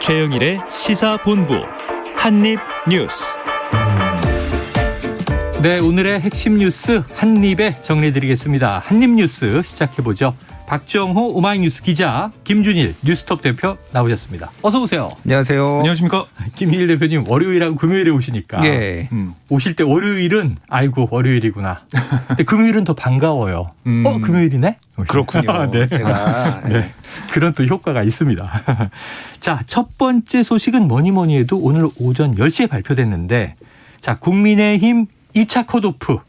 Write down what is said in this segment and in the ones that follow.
최영일의 시사본부 한입뉴스. 네, 오늘의 핵심 뉴스 한입에 정리해드리겠습니다. 한입뉴스 시작해보죠. 박정호 오마이뉴스 기자, 김준일 뉴스톱 대표 나오셨습니다. 어서 오세요. 안녕하세요. 안녕하십니까. 김일 대표님 월요일하고 금요일에 오시니까 예. 오실 때 월요일은 아이고 월요일이구나. 근데 금요일은 더 반가워요. 금요일이네? 그렇군요. 네. 제가 네. 그런 또 효과가 있습니다. 자, 첫 번째 소식은 뭐니 해도 오늘 오전 10시에 발표됐는데, 자, 국민의힘 2차 컷오프.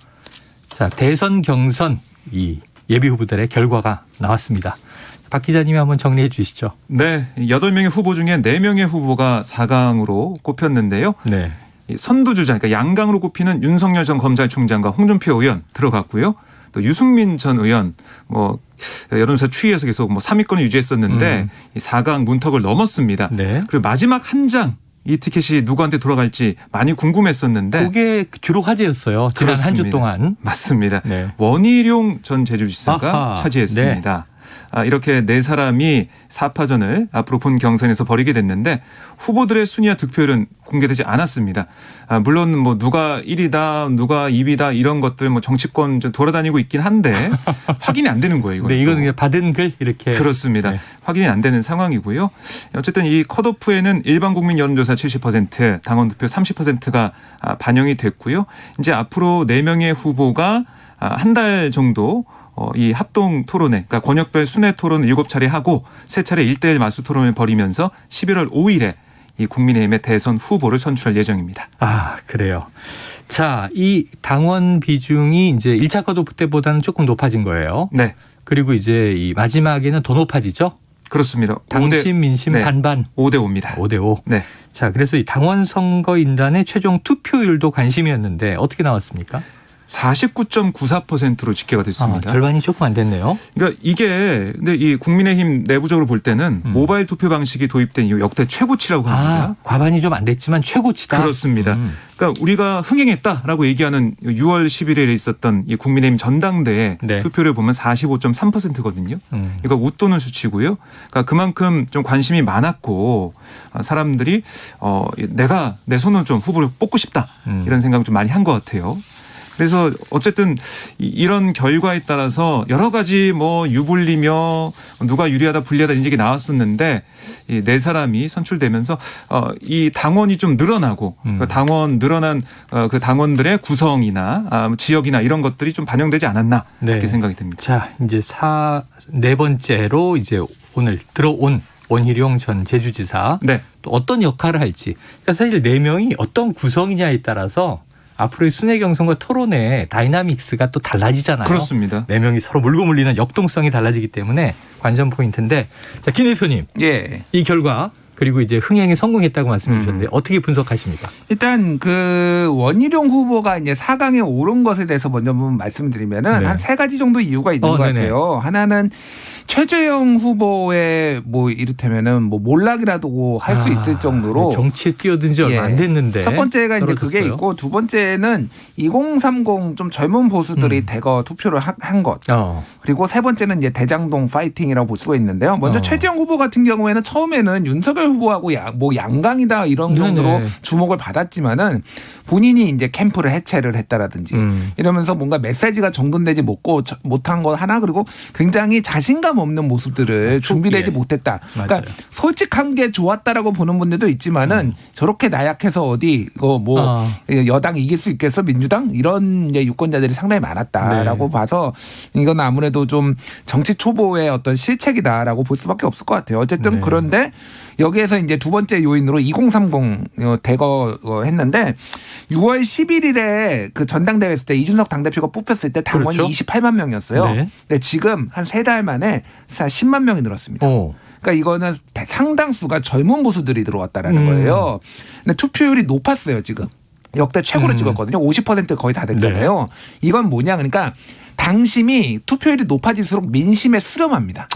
자, 대선 경선 이 예비 후보들의 결과가 나왔습니다. 박 기자님이 한번 정리해 주시죠. 네, 8명의 후보 중에 4명의 후보가 4강으로 꼽혔는데요. 네. 선두주자, 그러니까 양강으로 꼽히는 윤석열 전 검찰총장과 홍준표 의원 들어갔고요. 또 유승민 전 의원, 여론조사 추이에서 계속 3위권을 유지했었는데 4강 문턱을 넘었습니다. 네. 그리고 마지막 한 장. 이 티켓이 누구한테 돌아갈지 많이 궁금했었는데 그게 주로 화제였어요. 지난 한 주 동안. 맞습니다. 네. 원희룡 전 제주지사가 아하, 차지했습니다. 이렇게 4사람이 4파전을 앞으로 본 경선에서 벌이게 됐는데 후보들의 순위와 득표율은 공개되지 않았습니다. 물론 누가 1위다, 누가 2위다 이런 것들 정치권 좀 돌아다니고 있긴 한데 확인이 안 되는 거예요. 네, 이건 그냥 받은 글 이렇게. 그렇습니다. 네. 확인이 안 되는 상황이고요. 어쨌든 이 컷오프에는 일반 국민 여론조사 70%, 당원 투표 30%가 반영이 됐고요. 이제 앞으로 4명의 후보가 한 달 정도 이 합동 토론회, 그러니까 권역별 순회 토론 7차례 하고 3차례 1대1 마수 토론을 벌이면서 11월 5일에 이 국민의힘의 대선 후보를 선출할 예정입니다. 아, 그래요. 자, 이 당원 비중이 이제 1차 컷오프 때보다는 조금 높아진 거예요. 네. 그리고 이제 이 마지막에는 더 높아지죠? 그렇습니다. 당심, 민심 네. 반반. 5대5입니다. 5대5. 네. 자, 그래서 이 당원 선거인단의 최종 투표율도 관심이었는데 어떻게 나왔습니까? 49.94%로 집계가 됐습니다. 절반이 조금 안 됐네요. 그러니까 이게 근데 이 국민의힘 내부적으로 볼 때는 모바일 투표 방식이 도입된 이후 역대 최고치라고 합니다. 과반이 좀 안 됐지만 최고치다. 그렇습니다. 그러니까 우리가 흥행했다라고 얘기하는 6월 11일에 있었던 이 국민의힘 전당대회 네. 투표를 보면 45.3%거든요. 이거 웃도는 수치고요. 그러니까 그만큼 좀 관심이 많았고 사람들이 내가 내 손으로 좀 후보를 뽑고 싶다 이런 생각을 좀 많이 한 것 같아요. 그래서 어쨌든 이런 결과에 따라서 여러 가지 유불리며 누가 유리하다 불리하다 이런 얘기 나왔었는데 이 4사람이 선출되면서 이 당원이 좀 늘어나고 그 당원 늘어난 그 당원들의 구성이나 지역이나 이런 것들이 좀 반영되지 않았나 이렇게 생각이 듭니다. 자, 이제 네 번째로 이제 오늘 들어온 원희룡 전 제주지사. 네. 또 어떤 역할을 할지. 그러니까 사실 4명이 어떤 구성이냐에 따라서 앞으로의 순회 경선과 토론의 다이나믹스가 또 달라지잖아요. 그렇습니다. 4명이 서로 물고 물리는 역동성이 달라지기 때문에 관전 포인트인데, 자, 김 대표님. 예. 이 결과 그리고 이제 흥행에 성공했다고 말씀해 주셨는데 어떻게 분석하십니까? 일단 그 원희룡 후보가 이제 4강에 오른 것에 대해서 먼저 한번 말씀드리면은 네. 한 3가지 정도 이유가 있는 것 네네. 같아요. 하나는 최재형 후보의 이를테면은 몰락이라도 할 수 있을 정도로 정치에 뛰어든 지 얼마 안 됐는데. 첫 번째가 이제 그게 떨어졌어요. 있고 두 번째는 2030 좀 젊은 보수들이 대거 투표를 한 것. 그리고 세 번째는 이제 대장동 파이팅이라고 볼 수가 있는데요. 먼저 최재형 후보 같은 경우에는 처음에는 윤석열 후보하고 양강이다 이런 정도로 주목을 받았지만은 본인이 이제 캠프를 해체를 했다라든지 이러면서 뭔가 메시지가 정돈되지 못한 것 하나, 그리고 굉장히 자신감 없는 모습들을 준비되지 못했다. 그러니까 맞아요. 솔직한 게 좋았다라고 보는 분들도 있지만은 저렇게 나약해서 어디 여당 이길 수 있겠어 민주당 이런 이제 유권자들이 상당히 많았다라고 봐서 이건 아무래도 좀 정치 초보의 어떤 실책이다라고 볼 수밖에 없을 것 같아요. 어쨌든 그런데 여기에서 이제 두 번째 요인으로 2030 대거 했는데 6월 11일에 그 전당대회 했을 때 이준석 당대표가 뽑혔을 때 당원이 그렇죠. 28만 명이었어요. 네. 근데 지금 한 3달 만에 10만 명이 늘었습니다. 그러니까 이거는 상당수가 젊은 보수들이 들어왔다라는 거예요. 근데 투표율이 높았어요, 지금. 역대 최고로 찍었거든요. 50% 거의 다 됐잖아요. 네. 이건 뭐냐? 그러니까 당심이 투표율이 높아질수록 민심에 수렴합니다.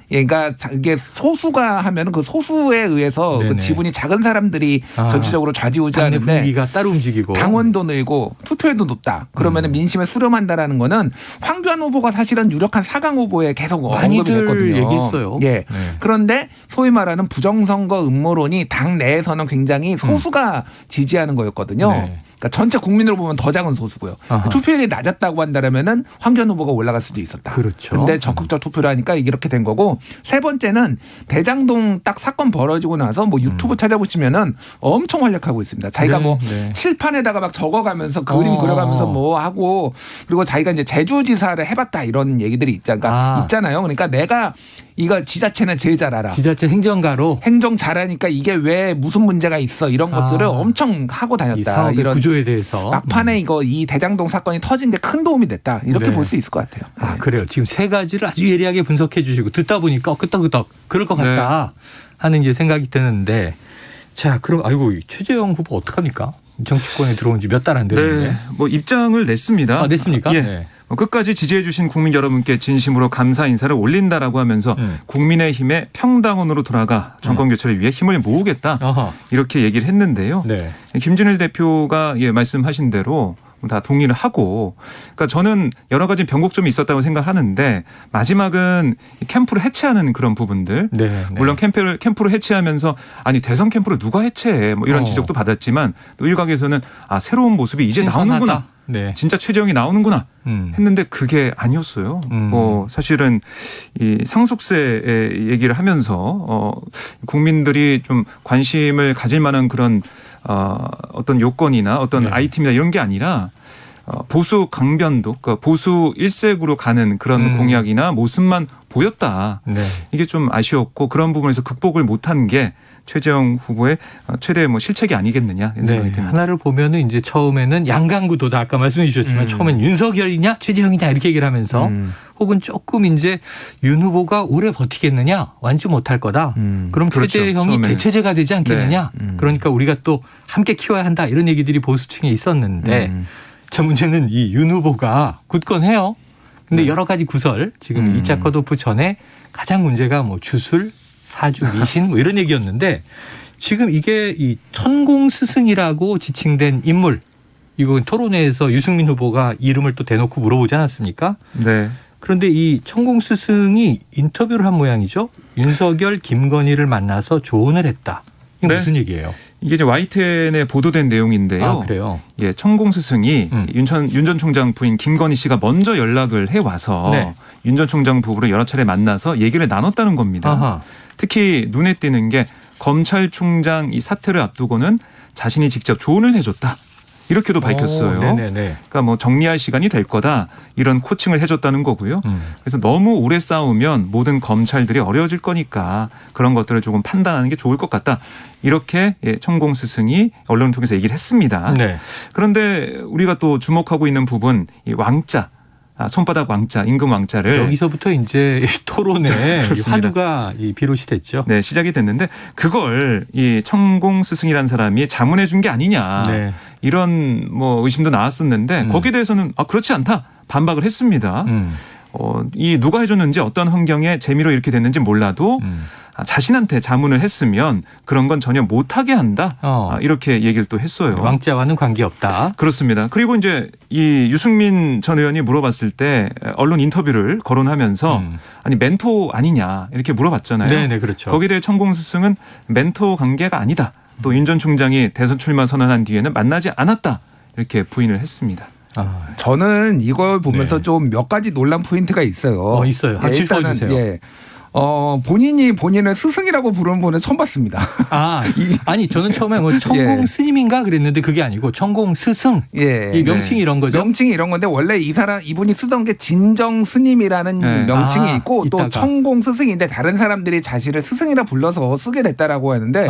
그러니까 이게 소수가 하면은 그 소수에 의해서 그 지분이 작은 사람들이 전체적으로 좌지우지하는데 분위기가 따로 움직이고 당원도 늘고 투표율도 높다. 그러면은 민심을 수렴한다라는 거는 황교안 후보가 사실은 유력한 4강 후보에 계속 언급이 됐거든요. 얘기했어요. 예. 네. 그런데 소위 말하는 부정선거 음모론이 당 내에서는 굉장히 소수가 지지하는 거였거든요. 네. 그러니까 전체 국민으로 보면 더 작은 소수고요. 투표율이 낮았다고 한다면은 황교안 후보가 올라갈 수도 있었다. 그렇죠. 근데 적극적 투표를 하니까 이렇게 된 거고 세 번째는 대장동 딱 사건 벌어지고 나서 뭐 유튜브 찾아보시면은 엄청 활약하고 있습니다. 자기가 뭐 칠판에다가 막 적어가면서 그림 그려가면서 뭐 하고 그리고 자기가 이제 제주지사를 해봤다 이런 얘기들이 있잖아요. 그러니까 내가 이거 지자체는 제일 잘 알아. 지자체 행정가로 행정 잘하니까 이게 왜 무슨 문제가 있어 이런 것들을 엄청 하고 다녔다. 이런 구조에 대해서 막판에 이 대장동 사건이 터진 게 큰 도움이 됐다. 이렇게 볼 수 있을 것 같아요. 아, 그래요. 지금 세 가지를 아주 예리하게 분석해 주시고 듣다 보니까 끄떡끄떡 그럴 것 같다 하는 이제 생각이 드는데 자, 그럼 아이고 최재형 후보 어떡합니까? 정치권에 들어온 지 몇 달 안 됐는데. 네, 뭐 입장을 냈습니다. 냈습니까? 예. 네. 끝까지 지지해 주신 국민 여러분께 진심으로 감사 인사를 올린다라고 하면서 국민의힘의 평당원으로 돌아가 정권 교체를 위해 힘을 모으겠다. 이렇게 얘기를 했는데요. 네. 김준일 대표가 말씀하신 대로 다 동의를 하고 그러니까 저는 여러 가지 변곡점이 있었다고 생각하는데 마지막은 캠프를 해체하는 그런 부분들 물론 캠프를 해체하면서 아니 대선 캠프를 누가 해체해 뭐 이런 지적도 받았지만 또 일각에서는 새로운 모습이 이제 신선하다. 나오는구나. 진짜 최재형이 나오는구나 했는데 그게 아니었어요. 뭐 사실은 이 상속세 얘기를 하면서 국민들이 좀 관심을 가질 만한 그런 어떤 요건이나 어떤 아이템이나 이런 게 아니라 보수 강변도 그러니까 보수 일색으로 가는 그런 공약이나 모습만 보였다. 이게 좀 아쉬웠고 그런 부분에서 극복을 못한 게 최재형 후보의 최대 실책이 아니겠느냐 이런 생각이 듭니다. 하나를 보면은 이제 처음에는 양강구도다 아까 말씀해 주셨지만 처음엔 윤석열이냐 최재형이냐 이렇게 얘기를 하면서 혹은 조금 이제 윤 후보가 오래 버티겠느냐 완주 못할 거다. 그럼 그렇죠. 최재형이 처음에는. 대체제가 되지 않겠느냐. 그러니까 우리가 또 함께 키워야 한다 이런 얘기들이 보수층에 있었는데 자 문제는 이 윤 후보가 굳건해요. 근데 여러 가지 구설 지금 2차 컷오프 전에 가장 문제가 뭐 주술 사주 미신 뭐 이런 얘기였는데 지금 이게 이 천공 스승이라고 지칭된 인물 이거 토론회에서 유승민 후보가 이름을 또 대놓고 물어보지 않았습니까? 네. 그런데 이 천공 스승이 인터뷰를 한 모양이죠. 윤석열, 김건희를 만나서 조언을 했다. 이게 무슨 얘기예요? 이게 이제 YTN에 보도된 내용인데요. 그래요? 예, 천공 스승이 윤 전 총장 부인 김건희 씨가 먼저 연락을 해 와서 윤 전 총장 부부를 여러 차례 만나서 얘기를 나눴다는 겁니다. 특히 눈에 띄는 게 검찰총장 이 사퇴를 앞두고는 자신이 직접 조언을 해줬다. 이렇게도 밝혔어요. 그러니까 뭐 정리할 시간이 될 거다. 이런 코칭을 해줬다는 거고요. 그래서 너무 오래 싸우면 모든 검찰들이 어려워질 거니까 그런 것들을 조금 판단하는 게 좋을 것 같다. 이렇게 천공 스승이 언론을 통해서 얘기를 했습니다. 그런데 우리가 또 주목하고 있는 부분 이 왕자. 손바닥 왕자, 임금 왕자를 여기서부터 이제 토론에 화두가 비롯이 됐죠. 네, 시작이 됐는데 그걸 이 천공 스승이라는 사람이 자문해 준 게 아니냐 이런 뭐 의심도 나왔었는데 거기에 대해서는 그렇지 않다 반박을 했습니다. 이 누가 해줬는지 어떤 환경에 재미로 이렇게 됐는지 몰라도 자신한테 자문을 했으면 그런 건 전혀 못하게 한다. 이렇게 얘기를 또 했어요. 왕자와는 관계없다. 그렇습니다. 그리고 이제 이 유승민 전 의원이 물어봤을 때 언론 인터뷰를 거론하면서 아니 멘토 아니냐 이렇게 물어봤잖아요. 네, 그렇죠. 거기에 대해 천공 스승은 멘토 관계가 아니다. 또 윤 전 총장이 대선 출마 선언한 뒤에는 만나지 않았다. 이렇게 부인을 했습니다. 저는 이걸 보면서 좀 몇 가지 논란 포인트가 있어요. 있어요. 짚어주세요. 본인이 본인을 스승이라고 부르는 분은 처음 봤습니다. 아니 저는 처음에 뭐 천공 스님인가 그랬는데 그게 아니고 천공 스승. 이 명칭이 이런 거죠. 명칭이 이런 건데 원래 이분이 쓰던 게 진정 스님이라는 명칭이 있고 또 천공 스승인데 다른 사람들이 자신을 스승이라 불러서 쓰게 됐다라고 하는데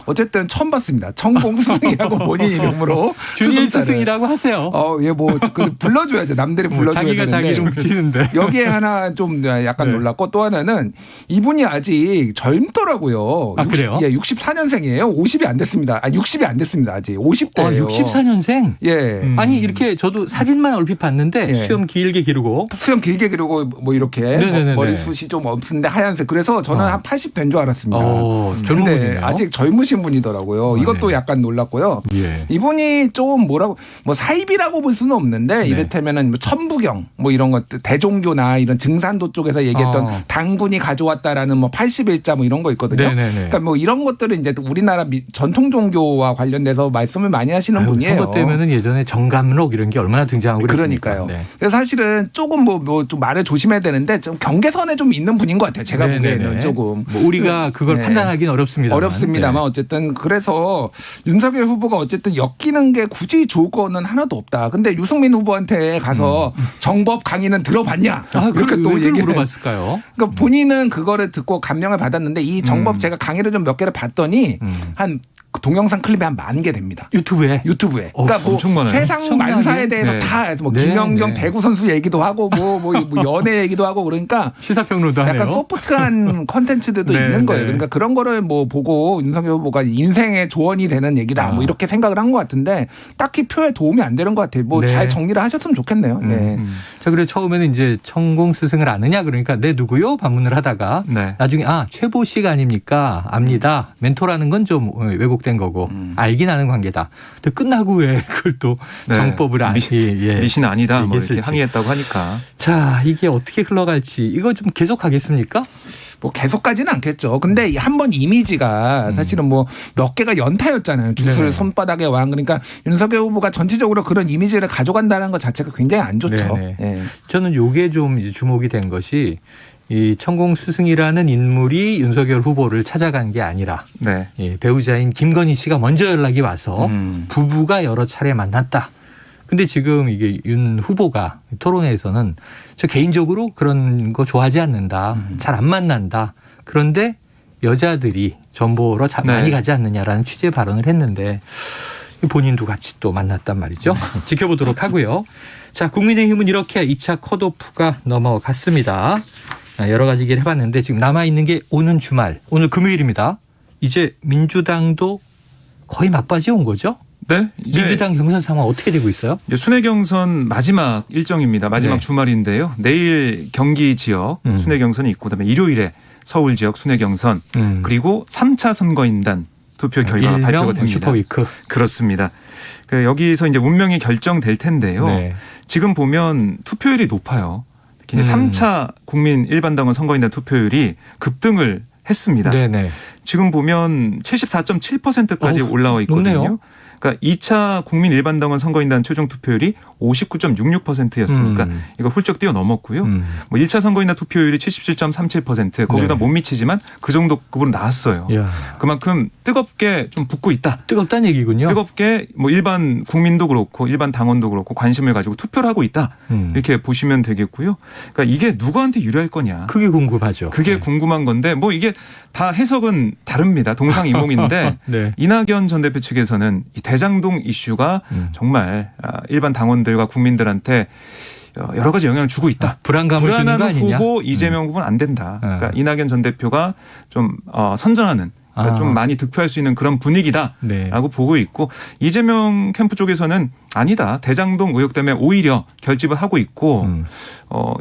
어쨌든 처음 봤습니다. 천공 스승이라고 본인 이름으로 준일 스승이라고 하세요. 예, 뭐 불러줘야죠. 남들이 불러줘야 자기가 되는데. 자기 이름 붙이는데. 여기에 하나 좀 약간 네. 놀랐고 또 하나는 이분이 아직 젊더라고요. 아, 그래요? 예, 64년생이에요. 50이 안 됐습니다. 60이 안 됐습니다. 아직 50대예요. 64년생? 예. 아니 이렇게 저도 사진만 얼핏 봤는데 예. 수염 길게 기르고 수염 길게 기르고 뭐 이렇게 네네네네. 머리숱이 좀 없는데 하얀색. 그래서 저는 한 80 된 줄 알았습니다. 젊은 근데 분이네요. 아직 젊으신 분이더라고요. 이것도 네. 약간 놀랐고요. 예. 이분이 좀 뭐라고 뭐 사입이라고 볼 수는 없는데 이를테면은 뭐 천부경 뭐 이런 것들 대종교나 이런 증산도 쪽에서 얘기했던 당군이 가져왔다라는 뭐 81자 뭐 이런 거 있거든요. 네네네. 그러니까 뭐 이런 것들은 이제 우리나라 전통 종교와 관련돼서 말씀을 많이 하시는 분이에요. 선거 때면은 예전에 정감록 이런 게 얼마나 등장하고 그러니까요. 네. 그래서 사실은 조금 뭐 좀 말을 조심해야 되는데 좀 경계선에 좀 있는 분인 것 같아요. 제가 네네네. 보기에는 조금. 뭐 우리가 그걸 네. 판단하기는 어렵습니다만. 어렵습니다만 어쨌든 그래서 윤석열 후보가 어쨌든 엮이는 게 굳이 좋을 거는 하나도 없다. 근데 유승민 후보한테 가서 정법 강의는 들어봤냐? 이렇게 또 왜 얘기를 물어봤을까요? 그러니까 본인은 그거를 듣고 감명을 받았는데 이 정법 제가 강의를 좀 몇 개를 봤더니 한 동영상 클립이 한 10,000개 됩니다. 유튜브에. 그러니까 뭐 엄청 많아요. 세상 엄청나게? 만사에 대해서 네. 다 뭐 네, 김연경 네. 배구 선수 얘기도 하고 뭐 연애 얘기도 하고 그러니까 시사평론도 하네요. 약간 소프트한 컨텐츠들도 네, 있는 거예요. 네. 그러니까 그런 거를 뭐 보고 윤석열 후보가 인생의 조언이 되는 얘기다 뭐 이렇게 생각을 한 것 같은데 딱히 표에 도움이 안 되는 것 같아요. 뭐 네. 잘 정리를 하셨으면 좋겠네요. 네. 자, 그래 처음에는 이제 천공 스승을 아느냐 그러니까 네 누구요? 반문을 하다가 네. 나중에 최보 씨가 아닙니까? 압니다. 멘토라는 건 좀 왜곡된 거고 알긴 아는 관계다. 근데 끝나고 왜 그걸 또 네. 정법을 미신 아니다 뭐 이렇게 얘기했을지. 항의했다고 하니까. 자, 이게 어떻게 흘러갈지 이거 좀 계속하겠습니까? 뭐 계속까지는 않겠죠. 근데 한번 이미지가 사실은 뭐 몇 개가 연타였잖아요. 주술 네네. 손바닥의 왕. 그러니까 윤석열 후보가 전체적으로 그런 이미지를 가져간다는 것 자체가 굉장히 안 좋죠. 네네. 예. 저는 요게 좀 이제 주목이 된 것이 이 천공 스승이라는 인물이 윤석열 후보를 찾아간 게 아니라 네. 배우자인 김건희 씨가 먼저 연락이 와서 부부가 여러 차례 만났다. 근데 지금 이게 윤 후보가 토론회에서는 저 개인적으로 그런 거 좋아하지 않는다. 잘 안 만난다. 그런데 여자들이 전보러 네. 많이 가지 않느냐라는 취지의 발언을 했는데 본인도 같이 또 만났단 말이죠. 지켜보도록 하고요. 자, 국민의힘은 이렇게 2차 컷오프가 넘어갔습니다. 여러 가지 얘기를 해봤는데 지금 남아있는 게 오는 주말, 오늘 금요일입니다. 이제 민주당도 거의 막바지에 온 거죠? 네. 이제 민주당 경선 상황 어떻게 되고 있어요? 순회 경선 마지막 일정입니다. 마지막 네. 주말인데요. 내일 경기 지역 순회 경선이 있고 그다음에 일요일에 서울 지역 순회 경선 그리고 3차 선거인단 투표 결과가 발표가 됩니다. 슈퍼위크. 그렇습니다. 여기서 이제 운명이 결정될 텐데요. 네. 지금 보면 투표율이 높아요. 특히 이제 3차 국민 일반당원 선거인단 투표율이 급등을 했습니다. 네네. 지금 보면 74.7%까지 올라와 있거든요. 높네요. 그러니까 2차 국민 일반당원 선거인단 최종 투표율이 59.66%였으니까 이거 훌쩍 뛰어넘었고요. 뭐 1차 선거인단 투표율이 77.37% 거기다 네. 못 미치지만 그 정도 급으로 나왔어요. 이야. 그만큼 뜨겁게 좀 붙고 있다. 뜨겁다는 얘기군요. 뜨겁게 뭐 일반 국민도 그렇고 일반 당원도 그렇고 관심을 가지고 투표를 하고 있다. 이렇게 보시면 되겠고요. 그러니까 이게 누구한테 유리할 거냐. 그게 궁금하죠. 그게 네. 궁금한 건데 뭐 이게 다 해석은 다릅니다. 동상이몽인데 네. 이낙연 전 대표 측에서는 이 대장동 이슈가 정말 일반 당원들과 국민들한테 여러 가지 영향을 주고 있다. 불안감을 주는 거 불안한 아니냐? 후보 이재명 후보는 안 된다. 그러니까 이낙연 전 대표가 좀 선전하는 그러니까 좀 많이 득표할 수 있는 그런 분위기다라고 네. 보고 있고 이재명 캠프 쪽에서는 아니다. 대장동 의혹 때문에 오히려 결집을 하고 있고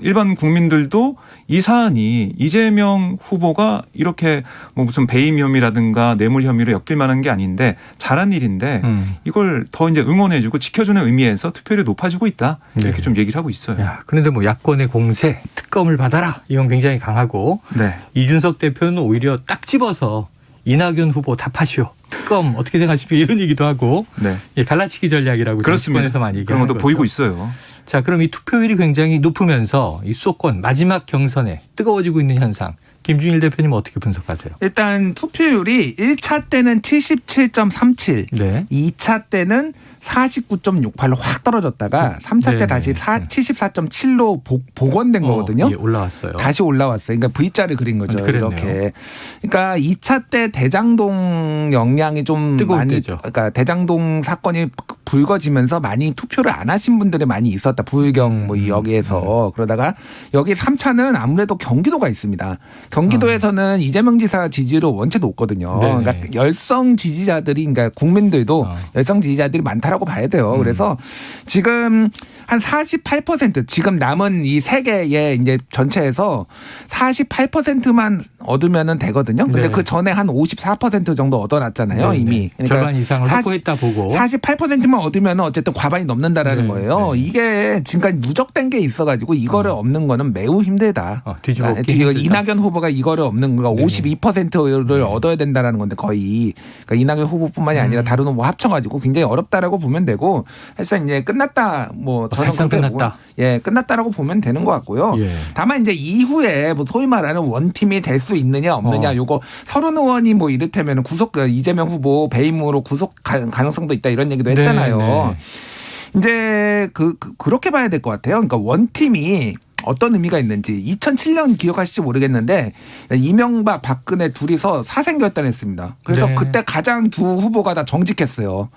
일반 국민들도 이 사안이 이재명 후보가 이렇게 뭐 무슨 배임 혐의라든가 뇌물 혐의로 엮일 만한 게 아닌데 잘한 일인데 이걸 더 이제 응원해주고 지켜주는 의미에서 투표율이 높아지고 있다. 이렇게 네. 좀 얘기를 하고 있어요. 야, 그런데 뭐 야권의 공세, 특검을 받아라 이건 굉장히 강하고 네. 이준석 대표는 오히려 딱 집어서 이낙연 후보 답하시오. 특검 어떻게 생각하십니까? 이런 얘기도 하고 네. 갈라치기 전략이라고 그렇습니다. 정치권에서 많이 그런 얘기하는 것도 거죠. 보이고 있어요. 자, 그럼 이 투표율이 굉장히 높으면서 이 수도권 마지막 경선에 뜨거워지고 있는 현상 김준일 대표님 어떻게 분석하세요? 일단 투표율이 1차 때는 77.37, 네. 2차 때는 49.68로 확 떨어졌다가 3차 때 다시 74.7로 복원된 거거든요. 예, 올라왔어요. 다시 올라왔어요. 그러니까 V자를 그린 거죠. 그랬네요. 이렇게. 그러니까 2차 때 대장동 영향이 좀 뜨거울 많이, 때죠. 그러니까 대장동 사건이 불거지면서 많이 투표를 안 하신 분들이 많이 있었다. 부의경 뭐 여기에서. 그러다가 여기 3차는 아무래도 경기도가 있습니다. 경기도에서는 이재명 지사 지지율이 원체 높거든요. 네네. 그러니까 열성 지지자들이, 그러니까 국민들도 열성 지지자들이 많다라고 봐야 돼요. 그래서 지금 한 48% 지금 남은 이 세 개의 이제 전체에서 48%만 얻으면은 되거든요. 근데 네. 그 전에 한 54% 정도 얻어놨잖아요. 네네. 이미. 그러니까 절반 이상을 확보했다 보고. 48%만 얻으면 어쨌든 과반이 넘는다라는 네, 거예요. 네. 이게 지금까지 누적된 게 있어가지고 이거를 없는 거는 매우 힘들다. 뒤집어쓰기 그러니까 힘들다. 이낙연 후보가 이거를 없는 거가 52%를 얻어야 된다라는 건데 거의. 그러니까 이낙연 후보뿐만이 아니라 다른 후보 합쳐가지고 굉장히 어렵다라고 보면 되고 사실상 이제 끝났다. 뭐 저는 사실상 그렇게 끝났다. 보고, 예, 끝났다라고 보면 되는 것 같고요. 예. 다만 이제 이후에 뭐 소위 말하는 원팀이 될 수 있느냐 없느냐 요거 서른 의원이 뭐 이를테면 구속 이재명 후보 배임으로 구속 가능성도 있다 이런 얘기도 했잖아요. 네. 이제 그렇게 봐야 될 것 같아요. 그러니까 원팀이 어떤 의미가 있는지 2007년 기억하실지 모르겠는데 이명박 박근혜 둘이서 사생결단했습니다. 그래서 네. 그때 가장 두 후보가 다 정직했어요.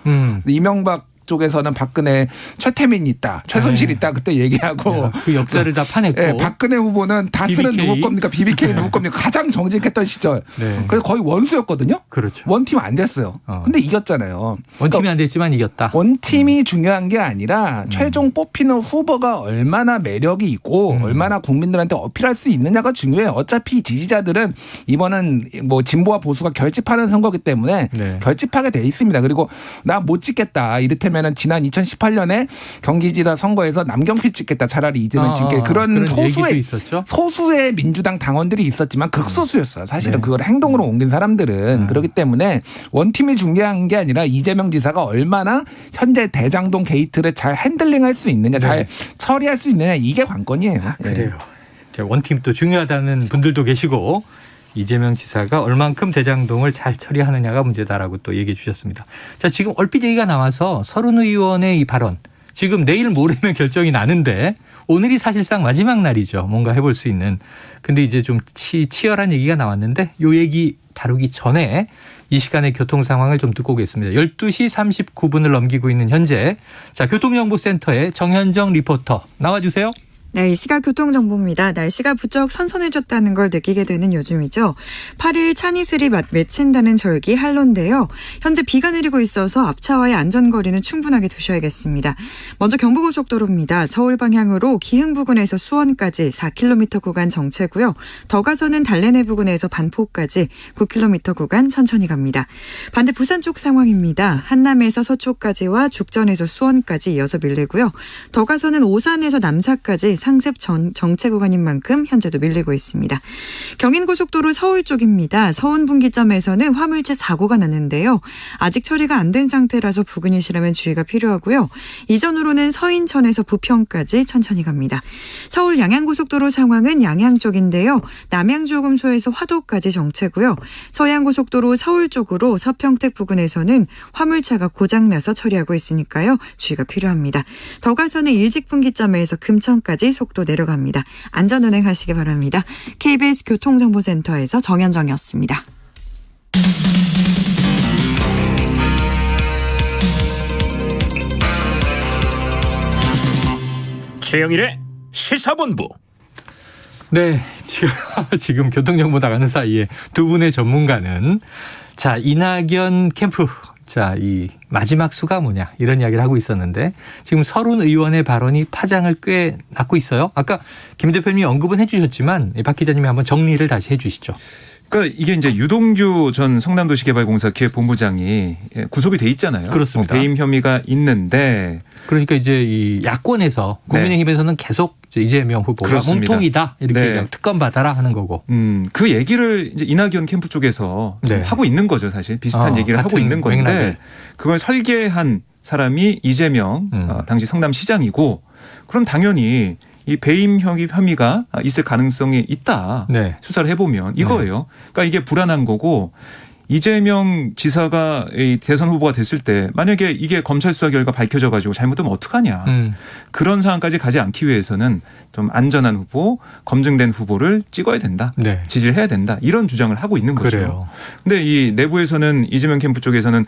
이명박 쪽에서는 박근혜 최태민 있다, 최순실 있다 그때 얘기하고 그 역사를 다 파냈고. 네, 박근혜 후보는 다스는 BBK. 누구 겁니까? BBK 누구 겁니까? 가장 정직했던 시절. 네. 그래서 거의 원수였거든요. 그렇죠. 원팀 안 됐어요. 근데 이겼잖아요. 원팀이 안 됐지만 이겼다. 원팀이 중요한 게 아니라 최종 뽑히는 후보가 얼마나 매력이 있고 얼마나 국민들한테 어필할 수 있느냐가 중요해요. 어차피 지지자들은 이번은 뭐 진보와 보수가 결집하는 선거기 때문에 네. 결집하게 돼 있습니다. 그리고 나 못 찍겠다. 이를테면은 지난 2018년에 경기지사 선거에서 남경필 찍겠다. 차라리 이재명 찍게 그런 얘기도 있었죠? 소수의 민주당 당원들이 있었지만 극소수였어요. 사실은 네. 그걸 행동으로 옮긴 사람들은. 그렇기 때문에 원팀이 중요한 게 아니라 이재명 지사가 얼마나 현재 대장동 게이트를 잘 핸들링할 수 있느냐, 잘 처리할 수 있느냐 이게 관건이에요. 그래요. 원팀 또 중요하다는 분들도 계시고 이재명 지사가 얼만큼 대장동을 잘 처리하느냐가 문제다라고 또 얘기해 주셨습니다. 자, 지금 얼핏 얘기가 나와서 서른 의원의 이 발언 지금 내일 모레면 결정이 나는데 오늘이 사실상 마지막 날이죠. 뭔가 해볼 수 있는. 근데 이제 좀 치열한 얘기가 나왔는데 요 얘기 다루기 전에 이 시간의 교통 상황을 좀 듣고 오겠습니다. 12시 39분을 넘기고 있는 현재. 자, 교통정보센터의 정현정 리포터 나와주세요. 네, 이 시각 교통정보입니다. 날씨가 부쩍 선선해졌다는 걸 느끼게 되는 요즘이죠. 8일 찬이슬이 맺힌다는 절기 한로인데요. 현재 비가 내리고 있어서 앞차와의 안전거리는 충분하게 두셔야겠습니다. 먼저 경부고속도로입니다. 서울 방향으로 기흥 부근에서 수원까지 4km 구간 정체고요. 더 가서는 달래내 부근에서 반포까지 9km 구간 천천히 갑니다. 반대 부산 쪽 상황입니다. 한남에서 서초까지와 죽전에서 수원까지 이어서 밀리고요. 더 가서는 오산에서 남사까지 상습 정체 구간인 만큼 현재도 밀리고 있습니다. 경인고속도로 서울 쪽입니다. 서운 분기점에서는 화물차 사고가 났는데요. 아직 처리가 안 된 상태라서 부근이시라면 주의가 필요하고요. 이전으로는 서인천에서 부평까지 천천히 갑니다. 서울 양양고속도로 상황은 양양 쪽인데요. 남양주요금소에서 화도까지 정체고요. 서해안고속도로 서울 쪽으로 서평택 부근에서는 화물차가 고장나서 처리하고 있으니까요. 주의가 필요합니다. 더 가서는 일직분기점에서 금천까지 속도 내려갑니다. 안전운행 하시기 바랍니다. KBS 교통정보센터에서 정현정이었습니다. 최영일의 시사본부. 네, 지금 교통정보 나가는 사이에 두 분의 전문가는 자, 이낙연 캠프. 자, 이 마지막 수가 뭐냐 이런 이야기를 하고 있었는데 지금 서른 의원의 발언이 파장을 꽤 낳고 있어요. 아까 김 대표님이 언급은 해 주셨지만 박 기자님이 한번 정리를 다시 해 주시죠. 그러니까 이게 이제 유동규 전 성남도시개발공사 기획본부장이 구속이 돼 있잖아요. 그렇습니다. 배임 혐의가 있는데 그러니까 이제 이 야권에서 국민의힘에서는 계속 이재명 후보가 그렇습니다. 몸통이다 이렇게 특검 받아라 하는 거고. 그 얘기를 이제 이낙연 캠프 쪽에서 하고 있는 거죠, 사실 비슷한 얘기를 하고 있는 건데 맥락을. 그걸 설계한 사람이 이재명 당시 성남시장이고 그럼 당연히 이 배임 혐의가 있을 가능성이 있다. 네. 수사를 해보면 이거예요. 그러니까 이게 불안한 거고 이재명 지사가 이 대선 후보가 됐을 때 만약에 이게 검찰 수사 결과 밝혀져 가지고 잘못되면 어떡하냐. 그런 상황까지 가지 않기 위해서는 좀 안전한 후보, 검증된 후보를 찍어야 된다. 네. 지지를 해야 된다. 이런 주장을 하고 있는 거죠. 그래요. 근데 이 내부에서는 이재명 캠프 쪽에서는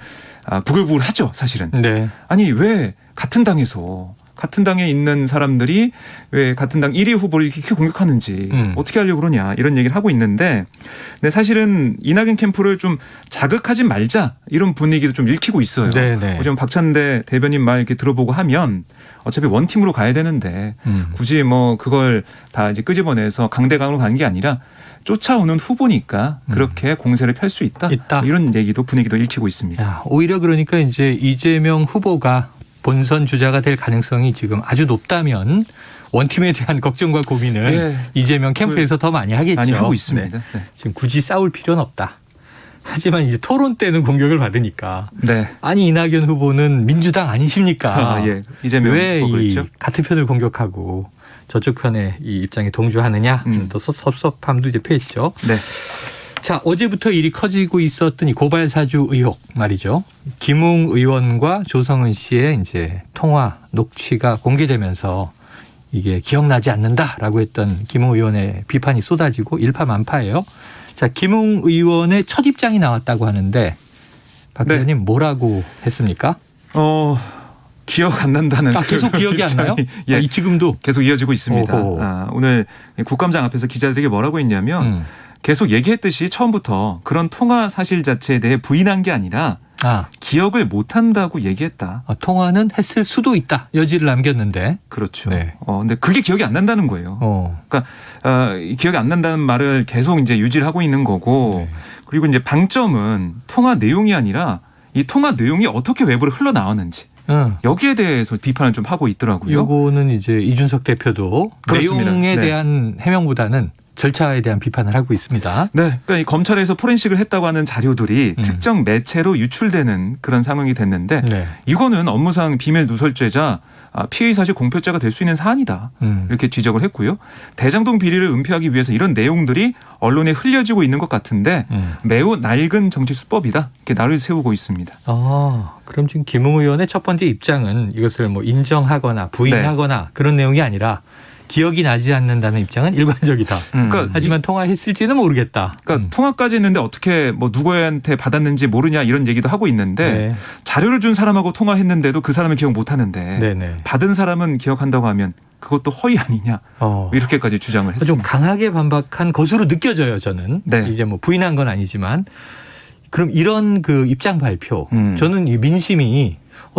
부글부글하죠, 사실은. 네. 아니 왜 같은 당에 있는 사람들이 왜 같은 당 1위 후보를 이렇게 공격하는지 어떻게 하려고 그러냐 이런 얘기를 하고 있는데 근데 사실은 이낙연 캠프를 좀 자극하지 말자 이런 분위기도 좀 읽히고 있어요. 네네. 요즘 박찬대 대변인 말 이렇게 들어보고 하면 어차피 원팀으로 가야 되는데 굳이 뭐 그걸 다 이제 끄집어내서 강대강으로 가는 게 아니라 쫓아오는 후보니까 그렇게 공세를 펼 수 있다. 이런 얘기도 분위기도 읽히고 있습니다. 야, 오히려 그러니까 이제 이재명 후보가 본선 주자가 될 가능성이 지금 아주 높다면 원팀에 대한 걱정과 고민을 네. 이재명 캠프에서 더 많이 하겠죠. 많이 하고 있습니다. 네. 네. 지금 굳이 싸울 필요는 없다. 하지만 이제 토론 때는 공격을 받으니까 네. 아니 이낙연 후보는 민주당 아니십니까? 예. 이재명 왜 후보 이 그랬죠. 같은 편을 공격하고 저쪽 편의 이 입장에 동조하느냐 또 섭섭함도 이제 표했죠. 네. 자, 어제부터 일이 커지고 있었던 이 고발 사주 의혹 말이죠. 김웅 의원과 조성은 씨의 이제 통화 녹취가 공개되면서 이게 기억나지 않는다라고 했던 김웅 의원의 비판이 쏟아지고 일파만파예요. 자, 김웅 의원의 첫 입장이 나왔다고 하는데 박 기자님 뭐라고 했습니까? 기억 안 난다는. 계속 기억이 안 나요? 예, 지금도 계속 이어지고 있습니다. 오늘 국감장 앞에서 기자들에게 뭐라고 했냐면 계속 얘기했듯이 처음부터 그런 통화 사실 자체에 대해 부인한 게 아니라 기억을 못한다고 얘기했다. 통화는 했을 수도 있다. 여지를 남겼는데. 그렇죠. 네. 근데 그게 기억이 안 난다는 거예요. 그러니까 기억이 안 난다는 말을 계속 이제 유지를 하고 있는 거고 그리고 이제 방점은 통화 내용이 아니라 이 통화 내용이 어떻게 외부로 흘러나왔는지. 여기에 대해서 비판을 좀 하고 있더라고요. 이거는 이제 이준석 대표도 그렇습니다. 내용에 대한 해명보다는 절차에 대한 비판을 하고 있습니다. 네, 그러니까 이 검찰에서 포렌식을 했다고 하는 자료들이 특정 매체로 유출되는 그런 상황이 됐는데 이거는 업무상 비밀 누설죄자 피의 사실 공표죄가 될 수 있는 사안이다. 이렇게 지적을 했고요. 대장동 비리를 은폐하기 위해서 이런 내용들이 언론에 흘려지고 있는 것 같은데 매우 낡은 정치 수법이다. 이렇게 날을 세우고 있습니다. 그럼 지금 김웅 의원의 첫 번째 입장은 이것을 뭐 인정하거나 부인하거나 그런 내용이 아니라 기억이 나지 않는다는 입장은 일관적이다. 그러니까 하지만 통화했을지는 모르겠다. 그러니까 통화까지 했는데 어떻게 뭐 누구한테 받았는지 모르냐 이런 얘기도 하고 있는데 자료를 준 사람하고 통화했는데도 그 사람은 기억 못 하는데 받은 사람은 기억한다고 하면 그것도 허위 아니냐 이렇게까지 주장을 했습니다. 좀 강하게 반박한 것으로 느껴져요. 저는 이제 뭐 부인한 건 아니지만 그럼 이런 그 입장 발표 저는 이 민심이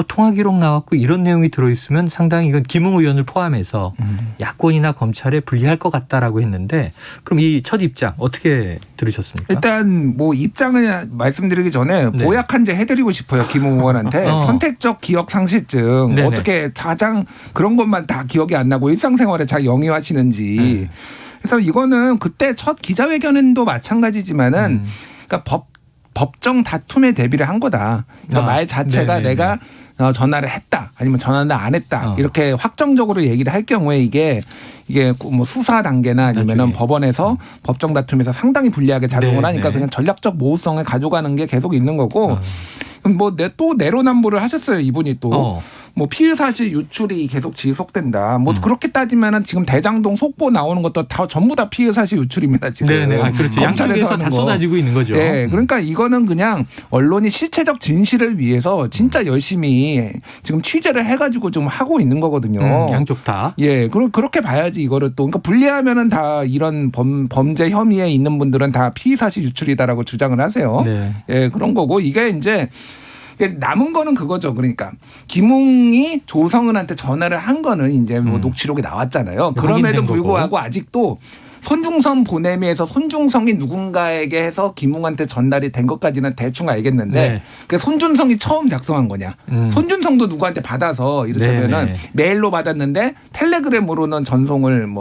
통화 기록 나왔고 이런 내용이 들어있으면 상당히 이건 김웅 의원을 포함해서 야권이나 검찰에 불리할 것 같다라고 했는데 그럼 이 첫 입장 어떻게 들으셨습니까? 일단 뭐 입장을 말씀드리기 전에 보약 한 제 해드리고 싶어요. 김웅 의원한테 선택적 기억 상실증 어떻게 가장 그런 것만 다 기억이 안 나고 일상생활에 잘 영위하시는지 그래서 이거는 그때 첫 기자회견도 마찬가지지만은 그러니까 법정 다툼에 대비를 한 거다. 그러니까 말 자체가 내가 전화를 했다 아니면 전화를 안 했다 이렇게 확정적으로 얘기를 할 경우에 이게 뭐 수사 단계나 아니면은 법원에서 법정 다툼에서 상당히 불리하게 작용을 하니까 그냥 전략적 모호성을 가져가는 게 계속 있는 거고 뭐 또 내로남불을 하셨어요 이분이 또. 뭐 피의 사실 유출이 계속 지속된다. 뭐 그렇게 따지면은 지금 대장동 속보 나오는 것도 다 전부 다 피의 사실 유출입니다. 지금. 그렇죠. 양쪽에서 다 쏟아지고 있는 거죠. 네, 그러니까 이거는 그냥 언론이 실체적 진실을 위해서 진짜 열심히 지금 취재를 해가지고 좀 하고 있는 거거든요. 양쪽 다. 예, 그럼 그렇게 봐야지 이거를 또. 그러니까 분리하면은 다 이런 범죄 혐의에 있는 분들은 다 피의 사실 유출이다라고 주장을 하세요. 예, 그런 거고 이게 이제. 남은 거는 그거죠. 그러니까 김웅이 조성은한테 전화를 한 거는 이제 뭐 녹취록이 나왔잖아요. 그럼에도 불구하고 아직도 손중성 보냄에서 손중성이 누군가에게 해서 김웅한테 전달이 된 것까지는 대충 알겠는데 그 손준성이 처음 작성한 거냐. 손준성도 누구한테 받아서 이를테면은 메일로 받았는데 텔레그램으로는 전송은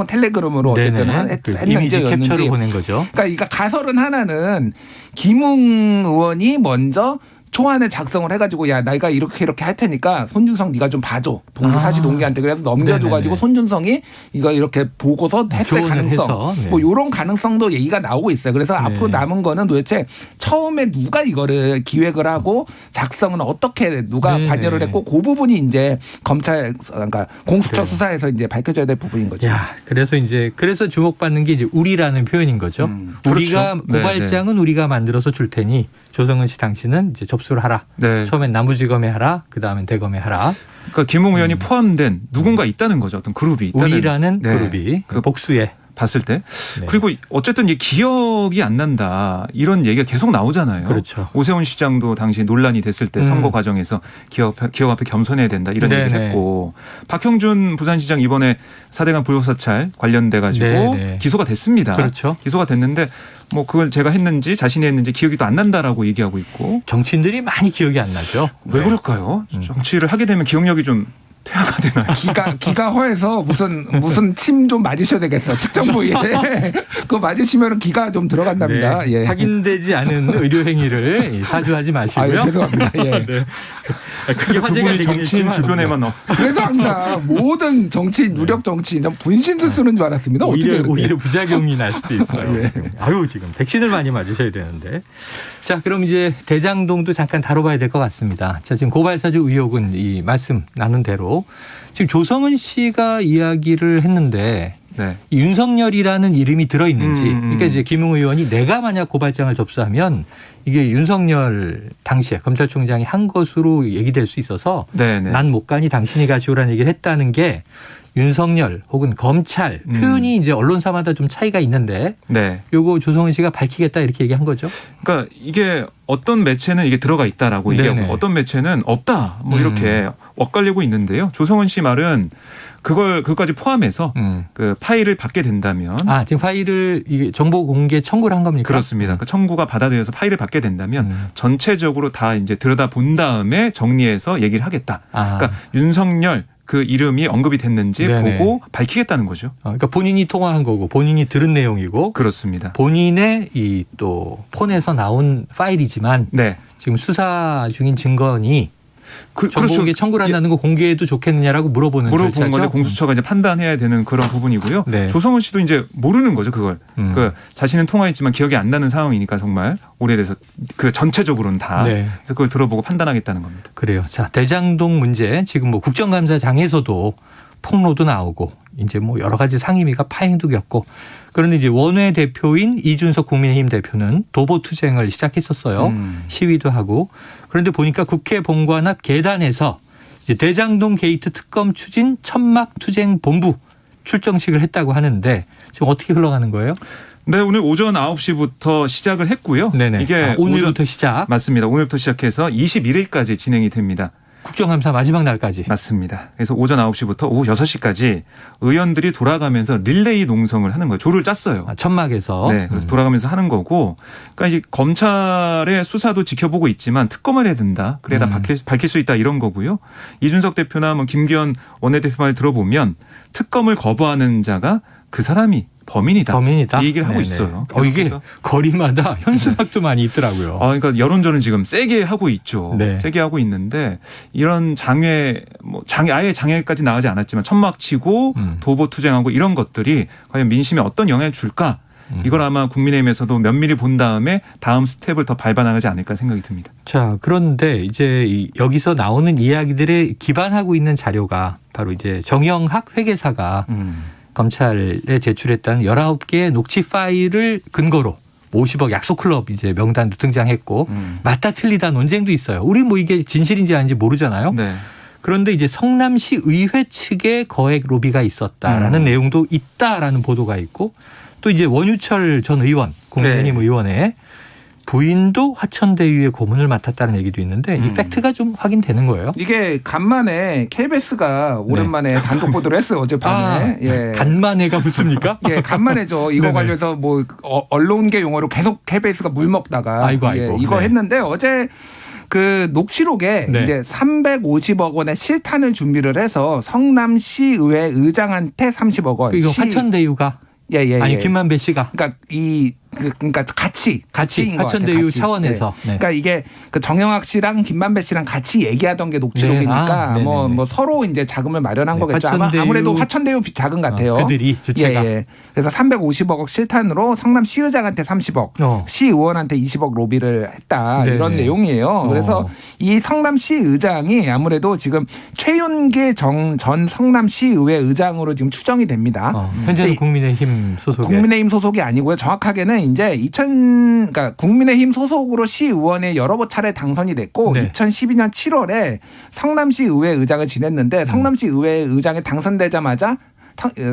텔레그램으로 어쨌든 했는지 캡처를 보낸 거죠. 그러니까 가설은 하나는 김웅 의원이 먼저 초안에 작성을 해가지고 야 내가 이렇게 할 테니까 손준성 네가 좀 봐줘 사시 동기한테 그래서 넘겨줘가지고 네네네. 손준성이 이거 이렇게 보고서 했을 가능성 해서, 네. 뭐 이런 가능성도 얘기가 나오고 있어요. 그래서 네. 앞으로 남은 거는 도대체 처음에 누가 이거를 기획을 하고 작성은 어떻게 누가 네. 관여를 했고 그 부분이 이제 검찰 그러니까 공수처 수사에서 이제 밝혀져야 될 부분인 거죠. 야, 그래서 주목받는 게 이제 우리라는 표현인 거죠. 우리가 그렇죠. 네, 고발장은 우리가 만들어서 줄 테니 조성은 씨 당신은 이제 접수를 하라. 네. 처음엔 남부지검에 하라. 그다음엔 대검에 하라. 그러니까 김웅 의원이 포함된 누군가 있다는 거죠. 어떤 그룹이 있다는. 우리라는 네. 그룹이 그 복수에. 봤을 때. 네. 그리고 어쨌든 이 기억이 안 난다. 이런 얘기가 계속 나오잖아요. 그렇죠. 오세훈 시장도 당시 논란이 됐을 때 선거 과정에서 기업 앞에 겸손해야 된다. 이런 네네. 얘기를 했고 박형준 부산시장 이번에 4대강 불법사찰 관련돼 가지고 네네. 기소가 됐습니다. 그렇죠. 기소가 됐는데 뭐 그걸 제가 했는지 자신이 했는지 기억이 또 안 난다라고 얘기하고 있고. 정치인들이 많이 기억이 안 나죠. 왜 그럴까요? 정치를 하게 되면 기억력이 좀 퇴화가 되나요? 기가 허해서 무슨 침 좀 맞으셔야 되겠어. 측정 부위에. 그거 맞으시면 기가 좀 들어간답니다. 네. 예. 확인되지 않은 의료 행위를 사주하지 마시고요. 죄송합니다. 예. 네. 그게 부분이 정치인 주변에만 그래서 항상 모든 정치인 누력 정치인 전 분신술 쓰는 줄 알았습니다. 어떻게 그렇게. 오히려 부작용이 날 수도 있어요. 네. 아유 지금 백신을 많이 맞으셔야 되는데. 자 그럼 이제 대장동도 잠깐 다뤄봐야 될 것 같습니다. 자 지금 고발사주 의혹은 이 말씀 나눈 대로 지금 조성은 씨가 이야기를 했는데 네. 이 윤석열이라는 이름이 들어있는지 그러니까 이제 김웅 의원이 내가 만약 고발장을 접수하면 이게 윤석열 당시에 검찰총장이 한 것으로 얘기될 수 있어서 네네. 난 못 가니 당신이 가시오라는 얘기를 했다는 게 윤석열 혹은 검찰 표현이 이제 언론사마다 좀 차이가 있는데 네. 요거 조성은 씨가 밝히겠다 이렇게 얘기한 거죠. 그러니까 이게 어떤 매체는 이게 들어가 있다라고 네네. 얘기하고 어떤 매체는 없다 뭐 이렇게 엇갈리고 있는데요. 조성은 씨 말은 그것까지 포함해서 그 파일을 받게 된다면 지금 파일을 이게 정보 공개 청구를 한 겁니까? 그렇습니다. 그 청구가 받아들여서 파일을 받게 된다면 전체적으로 다 이제 들여다 본 다음에 정리해서 얘기를 하겠다. 그러니까 윤석열 그 이름이 언급이 됐는지 네네. 보고 밝히겠다는 거죠. 그러니까 본인이 통화한 거고 본인이 들은 내용이고 그렇습니다. 본인의 이 또 폰에서 나온 파일이지만 네. 지금 수사 중인 증거니 정보 그렇죠. 공개 청구를 한다는 거 공개해도 좋겠느냐라고 물어보는 물어본 건데 절차죠. 공수처가 이제 판단해야 되는 그런 부분이고요. 네. 조성은 씨도 이제 모르는 거죠, 그걸. 그 자신은 통화했지만 기억이 안 나는 상황이니까 정말 오래돼서 그 전체적으로는 다. 네. 그래서 그걸 들어보고 판단하겠다는 겁니다. 그래요. 자, 대장동 문제 지금 뭐 국정감사장에서도 폭로도 나오고 이제 뭐 여러 가지 상임위가 파행도 겪고 그런데 이제 원외 대표인 이준석 국민의힘 대표는 도보 투쟁을 시작했었어요. 시위도 하고 그런데 보니까 국회 본관 앞 계단에서 이제 대장동 게이트 특검 추진 천막 투쟁 본부 출정식을 했다고 하는데 지금 어떻게 흘러가는 거예요? 네, 오늘 오전 9시부터 시작을 했고요. 네네. 이게 오늘부터 시작. 맞습니다. 오늘부터 시작해서 21일까지 진행이 됩니다. 국정감사 마지막 날까지. 맞습니다. 그래서 오전 9시부터 오후 6시까지 의원들이 돌아가면서 릴레이 농성을 하는 거예요. 조를 짰어요. 천막에서. 네, 그래서 돌아가면서 하는 거고, 그러니까 이제 검찰의 수사도 지켜보고 있지만 특검을 해야 된다. 그래야 다 밝힐 수 있다 이런 거고요. 이준석 대표나 뭐 김기현 원내대표 말 들어보면 특검을 거부하는 자가 그 사람이 범인이다. 이 얘기를 하고 있어요. 이게 거리마다 현수막도 많이 있더라고요. 그러니까 여론전은 지금 세게 하고 있죠. 네. 세게 하고 있는데 이런 아예 장애까지 나가지 않았지만 천막 치고 도보 투쟁하고 이런 것들이 과연 민심에 어떤 영향을 줄까? 이걸 아마 국민의힘에서도 면밀히 본 다음에 다음 스텝을 더 밟아나가지 않을까 생각이 듭니다. 자, 그런데 이제 여기서 나오는 이야기들에 기반하고 있는 자료가 바로 이제 정영학 회계사가 검찰에 제출했다는 19개의 녹취 파일을 근거로 50억 약속클럽 이제 명단도 등장했고 맞다 틀리다 논쟁도 있어요. 우리 뭐 이게 진실인지 아닌지 모르잖아요. 네. 그런데 이제 성남시 의회 측에 거액 로비가 있었다라는 내용도 있다라는 보도가 있고 또 이제 원유철 전 의원, 국민의힘 네. 의원의 부인도 화천대유의 고문을 맡았다는 얘기도 있는데 이 팩트가 좀 확인되는 거예요. 이게 간만에 KBS가 오랜만에 단독 보도를 했어요. 어젯밤에. 예. 간만에가 붙습니까? 예, 간만에죠. 이거 네네. 관련해서 뭐 언론계 용어로 계속 KBS가 물 먹다가 아이고. 예, 이거 네. 했는데 어제 그 녹취록에 네. 이제 350억 원의 실탄을 준비를 해서 성남시의회 의장한테 30억 원. 이거 화천대유가 예. 아니 김만배 씨가 그러니까 이 그러니까 가치인 것 같아요. 하천대유 가치. 차원에서. 네. 그러니까 이게 그 정영학 씨랑 김만배 씨랑 같이 얘기하던 게 녹취록이니까 네. 뭐 서로 이제 자금을 마련한 네. 거겠죠. 아무래도 화천대유 자금 같아요. 그들이 주체가. 예. 그래서 350억 실탄으로 성남 시의장한테 30억, 시의원한테 20억 로비를 했다. 네네. 이런 내용이에요. 그래서 이 성남 시의장이 아무래도 지금 최윤계 전 성남 시의회 의장으로 지금 추정이 됩니다. 현재는 국민의힘 소속의. 국민의힘 소속이 아니고요. 정확하게는 이제 그러니까 국민의힘 소속으로 시의원에 여러 차례 당선이 됐고 네. 2012년 7월에 성남시 의회 의장을 지냈는데 성남시 의회 의장에 당선되자마자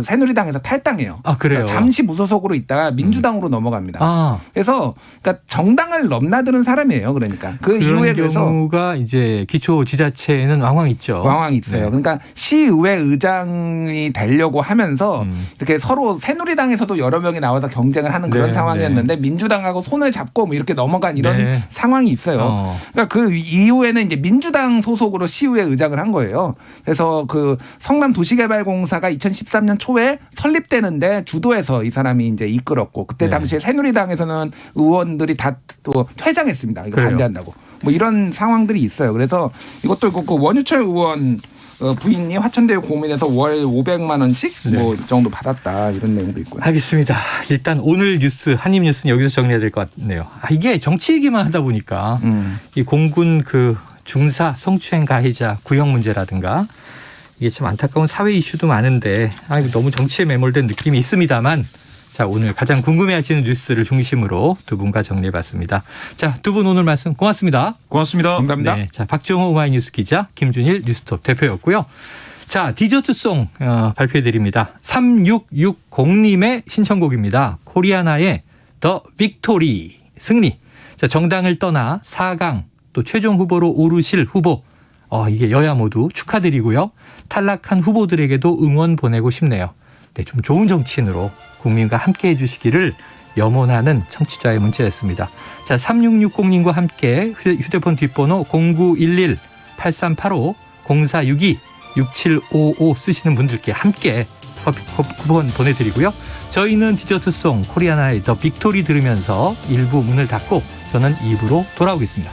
새누리당에서 탈당해요. 아, 그래요? 잠시 무소속으로 있다가 민주당으로 넘어갑니다. 그래서 그러니까 정당을 넘나드는 사람이에요. 그러니까 그 이후에 그래서 경우가 이제 기초지자체에는 왕왕 있죠. 왕왕 있어요. 네. 그러니까 시의회 의장이 되려고 하면서 이렇게 서로 새누리당에서도 여러 명이 나와서 경쟁을 하는 그런 네, 상황이었는데 민주당하고 손을 잡고 뭐 이렇게 넘어간 이런 네. 상황이 있어요. 그러니까 그 이후에는 이제 민주당 소속으로 시의회 의장을 한 거예요. 그래서 그 성남도시개발공사가 2013년 초에 설립되는데 주도해서 이 사람이 이제 이끌었고 그때 당시에 새누리당에서는 의원들이 다 또 퇴장했습니다. 이거 그래요. 반대한다고. 뭐 이런 상황들이 있어요. 그래서 이것도 있고 그 원유철 의원 부인이 화천대유 고민에서 월 500만 원씩 뭐 이 정도 받았다 이런 내용도 있고요. 알겠습니다. 일단 오늘 뉴스 한입뉴스는 여기서 정리해야 될 것 같네요. 이게 정치 얘기만 하다 보니까 이 공군 그 중사 성추행 가해자 구형 문제라든가 이게 참 안타까운 사회 이슈도 많은데 너무 정치에 매몰된 느낌이 있습니다만 자, 오늘 가장 궁금해하시는 뉴스를 중심으로 두 분과 정리해봤습니다. 자, 두 분 오늘 말씀 고맙습니다. 고맙습니다. 감사합니다. 네, 자, 박정호 오마이뉴스 기자, 김준일 뉴스톱 대표였고요. 자, 디저트송 발표해드립니다. 3660님의 신청곡입니다. 코리아나의 더 빅토리 승리. 자, 정당을 떠나 4강 또 최종 후보로 오르실 후보. 이게 여야 모두 축하드리고요. 탈락한 후보들에게도 응원 보내고 싶네요. 네, 좀 좋은 정치인으로 국민과 함께 해주시기를 염원하는 청취자의 문자였습니다. 자, 3660님과 함께 휴대폰 뒷번호 0911-8385-0462-6755 쓰시는 분들께 함께 커피 쿠폰 보내드리고요. 저희는 디저트송 코리아나의 더 빅토리 들으면서 1부 문을 닫고 저는 2부로 돌아오겠습니다.